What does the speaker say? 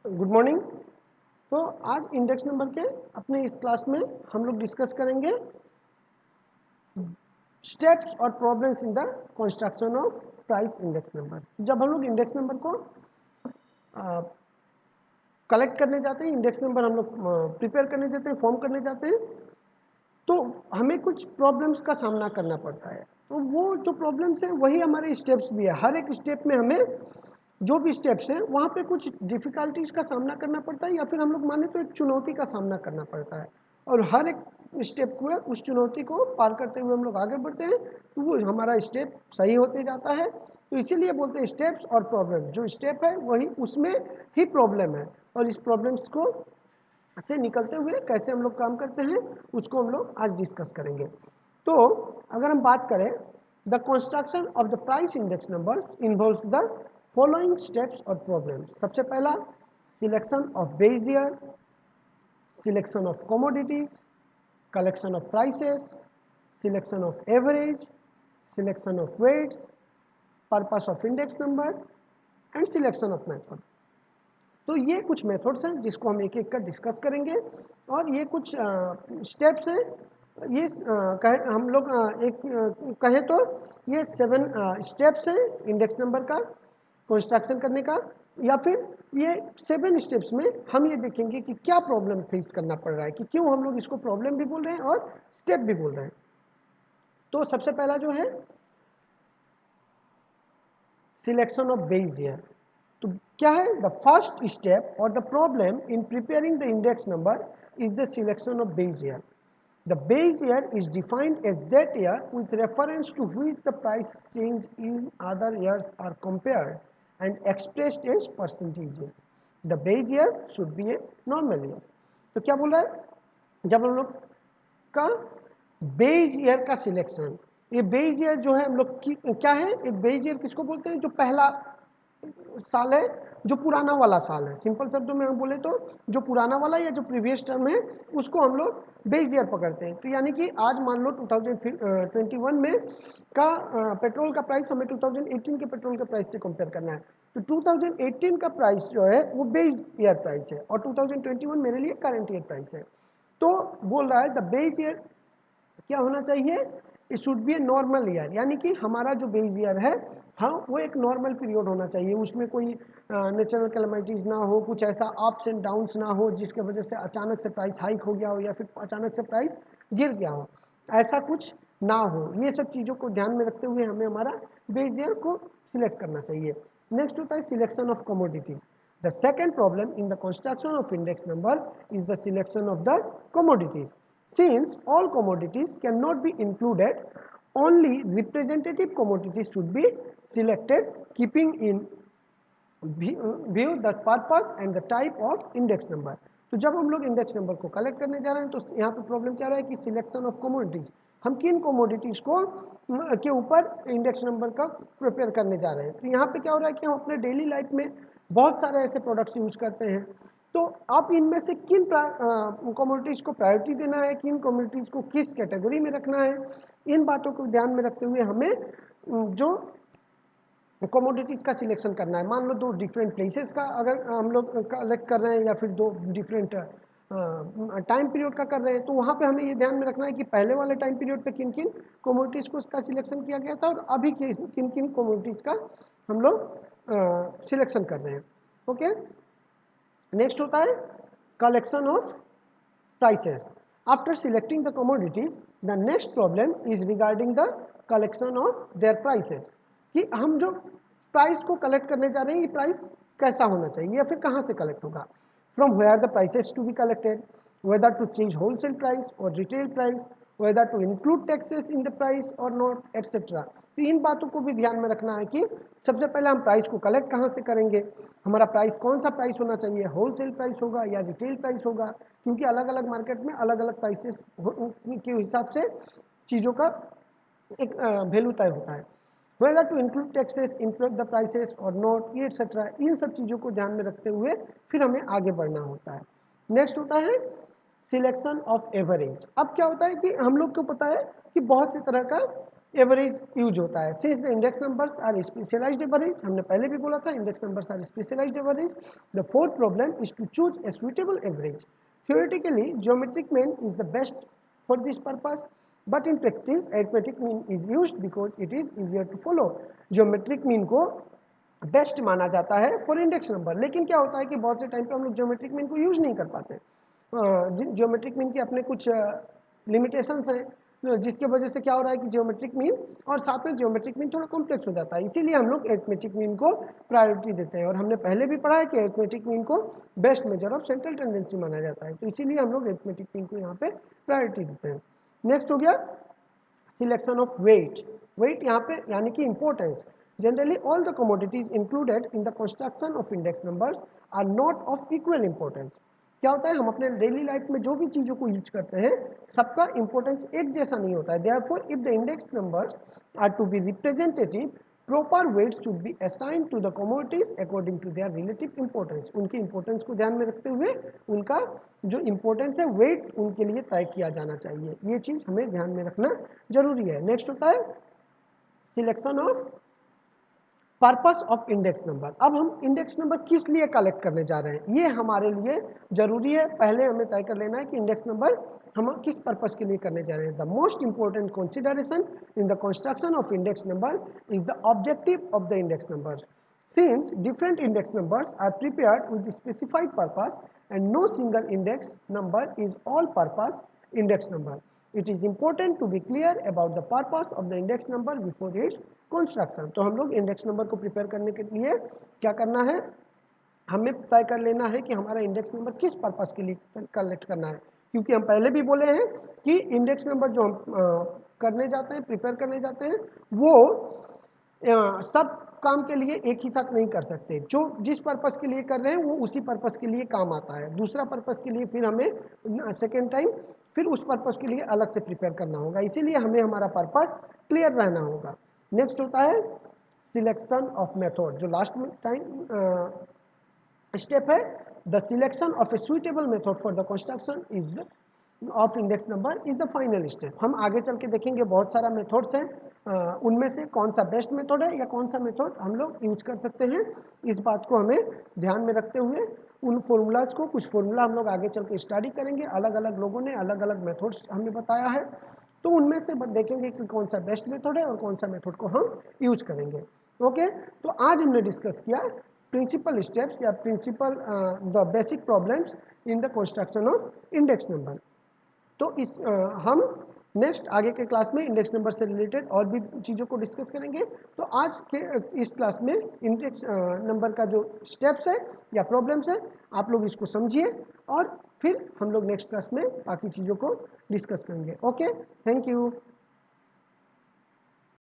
Good morning. तो आज index number के अपने इस क्लास में हम लोग डिस्कस करेंगे स्टेप्स और problems in the construction of price index number. जब हम लोग इंडेक्स नंबर को कलेक्ट करने जाते हैं, इंडेक्स नंबर हम लोग प्रिपेयर करने जाते हैं, फॉर्म करने जाते हैं, तो हमें कुछ प्रॉब्लम्स का सामना करना पड़ता है। तो वो जो प्रॉब्लम्स हैं वही हमारे स्टेप्स भी है। हर एक स्टेप में हमें जो भी स्टेप्स हैं वहाँ पे कुछ डिफ़िकल्टीज़ का सामना करना पड़ता है, या फिर हम लोग माने तो एक चुनौती का सामना करना पड़ता है। और हर एक स्टेप को, उस चुनौती को पार करते हुए हम लोग आगे बढ़ते हैं, तो वो हमारा स्टेप सही होते जाता है। तो इसीलिए बोलते हैं स्टेप्स और प्रॉब्लम। जो स्टेप है वही, उसमें ही प्रॉब्लम है, और इस प्रॉब्लम्स को से निकलते हुए कैसे हम लोग काम करते हैं उसको हम लोग आज डिस्कस करेंगे। तो अगर हम बात करें, the construction of the price index number involves the following steps और प्रॉब्लम। सबसे पहला, selection of base year, selection of commodities, collection of prices, selection of average, selection of weights, purpose of index number and selection of method. तो ये कुछ methods हैं जिसको हम एक एक कर डिस्कस करेंगे, और ये कुछ स्टेप्स हैं। ये हम लोग कहें तो ये 7 स्टेप्स हैं इंडेक्स नंबर का कंस्ट्रक्शन करने का, या फिर ये 7 स्टेप्स में हम ये देखेंगे कि क्या प्रॉब्लम फेस करना पड़ रहा है, कि क्यों हम लोग इसको प्रॉब्लम भी बोल रहे हैं और स्टेप भी बोल रहे हैं। तो सबसे पहला जो है सिलेक्शन ऑफ बेस ईयर। तो क्या है, द फर्स्ट स्टेप और the problem in preparing the index number is the selection of base year. The base year is defined as that year with reference to which the price change in other years are compared and expressed as percentages. The base year should be a normal year. तो क्या बोल रहा है, जब हम लोग का base year का सिलेक्शन, ये बेस ईयर जो है हम लोग की क्या है, एक बेस ईयर किसको बोलते हैं, जो पहला साल है, जो पुराना वाला साल है। सिंपल शब्दों में हम बोले तो जो पुराना वाला या जो प्रीवियस टर्म है उसको हम लोग बेस ईयर पकड़ते हैं। तो यानी कि आज मान लो 2021 में का पेट्रोल का प्राइस हमें 2018 के पेट्रोल के प्राइस से कंपेयर करना है, तो 2018 का प्राइस जो है वो बेस ईयर प्राइस है, और 2021 मेरे लिए करंट ईयर प्राइस है। तो बोल रहा है द बेस ईयर क्या होना चाहिए, it should be a normal year, यानी कि हमारा जो बेस ईयर है, हाँ, वो एक नॉर्मल पीरियड होना चाहिए। उसमें कोई नेचुरल कैलेमिटीज़ ना हो, कुछ ऐसा अप्स एंड डाउन्स ना हो जिसके वजह से अचानक से प्राइस हाइक हो गया हो या फिर अचानक से प्राइस गिर गया हो, ऐसा कुछ ना हो। ये सब चीज़ों को ध्यान में रखते हुए हमें हमारा बेस ईयर को सिलेक्ट करना चाहिए। नेक्स्ट होता है selection of commodities. The second problem in the construction of index number is the selection of the commodities. Since all commodities cannot be included, only representative commodities should be selected, keeping in view the purpose and the type of index number. तो जब हम लोग index number को collect करने जा रहे हैं तो यहाँ पे प्रॉब्लम क्या रहा है कि सिलेक्शन ऑफ कमोडिटीज, हम किन कमोडिटीज को के ऊपर इंडेक्स नंबर का प्रिपेयर करने जा रहे हैं। तो यहाँ पे क्या हो रहा है कि हम अपने डेली लाइफ में बहुत सारे ऐसे प्रोडक्ट्स यूज करते हैं, तो अब इनमें से किन कमोडिटीज को प्रायोरिटी देना है, किन कमोडिटीज को किस कैटेगरी में रखना है, इन बातों को ध्यान में रखते हुए हमें जो कमोडिटीज का सिलेक्शन करना है। मान लो 2 डिफरेंट प्लेसेस का अगर हम लोग कलेक्ट कर रहे हैं, या फिर 2 डिफरेंट टाइम पीरियड का कर रहे हैं, तो वहाँ पे हमें ये ध्यान में रखना है कि पहले वाले टाइम पीरियड पे किन किन कमोडिटीज़ को इसका सिलेक्शन किया गया था, और अभी किन किन कमोडिटीज़ का हम लोग सिलेक्शन कर रहे हैं। ओके, नेक्स्ट होता है collection of prices. After selecting the commodities, the next problem is regarding the collection of their prices. कि हम जो प्राइस को कलेक्ट करने जा रहे हैं, ये प्राइस कैसा होना चाहिए या फिर कहाँ से कलेक्ट होगा। From where the prices to be collected, whether to change wholesale price और retail price, whether to include taxes in the price और नॉट, एटसेट्रा। तो इन बातों को भी ध्यान में रखना है कि सबसे पहले हम प्राइस को कलेक्ट कहाँ से करेंगे, हमारा प्राइस कौन सा प्राइस होना चाहिए, होलसेल प्राइस होगा या रिटेल प्राइस होगा, क्योंकि अलग अलग मार्केट में अलग अलग प्राइसेस के हिसाब से चीज़ों का एक वैल्यू तय होता है। Whether to include taxes influence the prices और नॉट, एटसेट्रा। इन सब चीज़ों को ध्यान में रखते हुए फिर हमें आगे बढ़ना होता है। नेक्स्ट होता है सिलेक्शन ऑफ एवरेज। अब क्या होता है कि हम लोग को पता है कि बहुत सी तरह का एवरेज यूज होता है। Since the index numbers are specialized average, हमने पहले भी बोला था index numbers are specialized average. The fourth problem is to choose a suitable average. Theoretically, geometric mean is the best for this purpose, but in practice, arithmetic mean is used because it is easier to follow. Geometric mean को best माना जाता है for index number, लेकिन क्या होता है कि बहुत से टाइम पे हम लोग ज्योमेट्रिक मीन को यूज नहीं कर पाते। ज्योमेट्रिक मीन के अपने कुछ लिमिटेशंस हैं, जिसके वजह से क्या हो रहा है कि ज्योमेट्रिक मीन और साथ में ज्योमेट्रिक मीन थोड़ा कॉम्प्लेक्स हो जाता है, इसीलिए हम लोग अरिथमेटिक मीन को प्रायोरिटी देते हैं। और हमने पहले भी पढ़ा है कि अरिथमेटिक मीन को best measure of central tendency माना जाता है, तो इसीलिए हम लोग अरिथमेटिक मीन को यहाँ पे प्रायोरिटी देते हैं। नेक्स्ट हो गया सिलेक्शन ऑफ वेट। वेट यहाँ पे यानी कि importance. Generally all the commodities included in the construction of index numbers are not of equal importance. क्या होता है, हम अपने डेली लाइफ में जो भी चीज़ों को यूज करते हैं सबका इंपॉर्टेंस एक जैसा नहीं होता है। Therefore if the index numbers are to be representative, proper weights should be assigned to the commodities according to their relative importance। उनकी इंपॉर्टेंस को ध्यान में रखते हुए उनका जो इंपॉर्टेंस है वेट उनके लिए तय किया जाना चाहिए, ये चीज़ हमें ध्यान में रखना जरूरी है। नेक्स्ट होता है selection of purpose of index number. अब हम इंडेक्स नंबर किस लिए कलेक्ट करने जा रहे हैं ये हमारे लिए जरूरी है। पहले हमें तय कर लेना है कि इंडेक्स नंबर हम किस पर्पस के लिए करने जा रहे हैं। The most important consideration in the construction of index number is the objective of the index numbers. Since different index numbers are prepared with a specified purpose and no single index number is all-purpose index number, it is important to be clear about the purpose of the index number before its construction। तो हम लोग index number को prepare करने के लिए क्या करना है, हमें तय कर लेना है कि हमारा इंडेक्स नंबर किस पर्पस के लिए कलेक्ट करना है। क्योंकि हम पहले भी बोले हैं कि इंडेक्स नंबर जो हम करने जाते हैं, प्रिपेयर करने जाते हैं, वो सब काम के लिए एक ही साथ नहीं कर सकते। जो जिस पर्पस के लिए कर रहे हैं वो उसी पर्पस के लिए काम आता है, दूसरा पर्पस के लिए फिर हमें सेकेंड टाइम फिर उस पर्पस के लिए अलग से प्रिपेयर करना होगा, इसीलिए हमें हमारा पर्पस क्लियर रहना होगा। नेक्स्ट होता है सिलेक्शन ऑफ मेथड। जो लास्ट टाइम स्टेप है, the selection of A suitable method for the construction is the of index number is the final step. हम आगे चल के देखेंगे बहुत सारा मेथड्स हैं, उनमें से कौन सा बेस्ट मेथड है या कौन सा मेथड हम लोग यूज कर सकते हैं, इस बात को हमें ध्यान में रखते हुए उन फॉर्मूलाज को, कुछ फॉर्मूला हम लोग आगे चल के स्टडी करेंगे। अलग अलग लोगों ने अलग अलग मेथड्स हमें बताया है, तो उनमें से देखेंगे कि कौन सा बेस्ट मेथड है और कौन सा मेथड को हम यूज करेंगे। ओके, तो आज हमने डिस्कस किया प्रिंसिपल स्टेप्स या principal the basic problems in the construction of index number. तो इस हम नेक्स्ट आगे के क्लास में इंडेक्स नंबर से रिलेटेड और भी चीज़ों को डिस्कस करेंगे। तो आज के इस क्लास में इंडेक्स नंबर का जो स्टेप्स है या प्रॉब्लम्स है आप लोग इसको समझिए, और फिर हम लोग नेक्स्ट क्लास में बाकी चीज़ों को डिस्कस करेंगे। Okay, thank you.